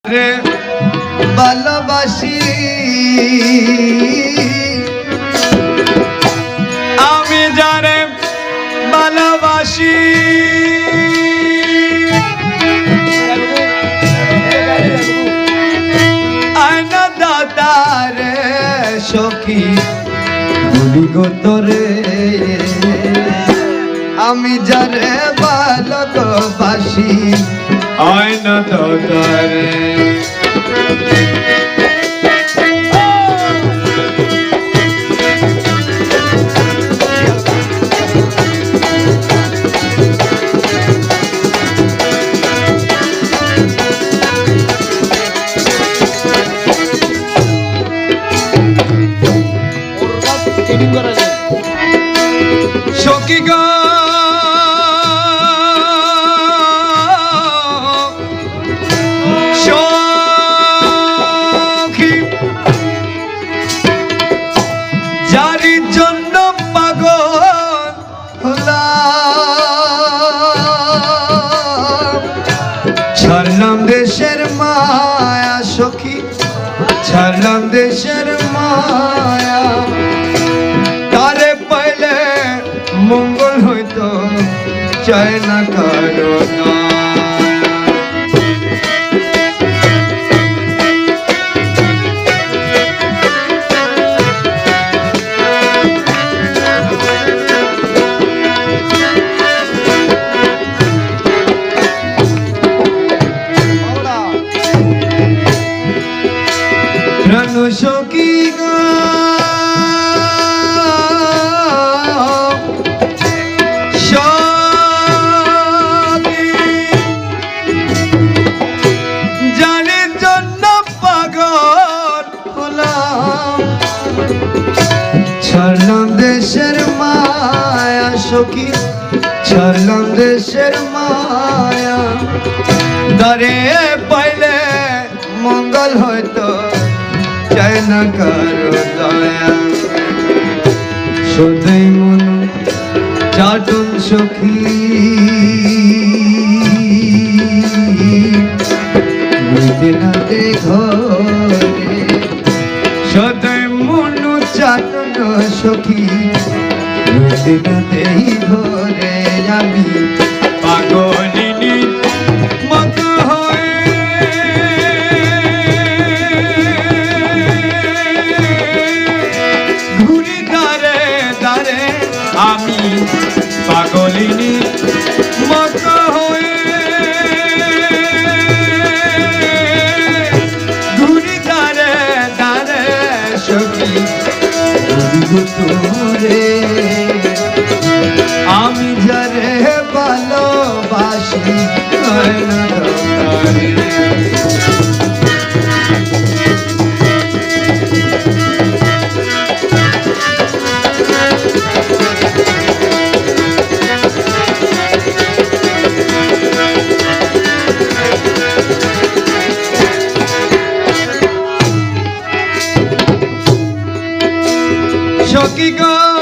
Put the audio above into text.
রে ভালোবাসি আমি যারে ভালোবাসি আয়না দাদারে সখী ভুলি গো তোরে আমি যারে ভালোবাসি আয়না দাদারে সখী গো সখী যারি জন্য পাগল হলাম ছাড়লাম দেশের মায়া সখী ছাড়লাম দেশের মায়া তারে পাইলে মঙ্গল হইতো চায় না কারো প্রাণ সখী গো ছাড়লাম দেশের মায়া সখী ছাড়লাম দেশের মায়া দারে পাইলে মঙ্গল হয়তো চায় না কারো দয়া সদাই মন চাটন সখী দিনাতে ঘরে সদাই মন চাটন সখী দিনাতেই ঘরে আমি পাগলিনী মত হয়ে ঘুরি দারে দারে আমি পাগলিনী মত হয়ে ঘুরি দারে দারে সখী তোরে আমি যারে ভালোবাসি আয়না দাদারে সখী গো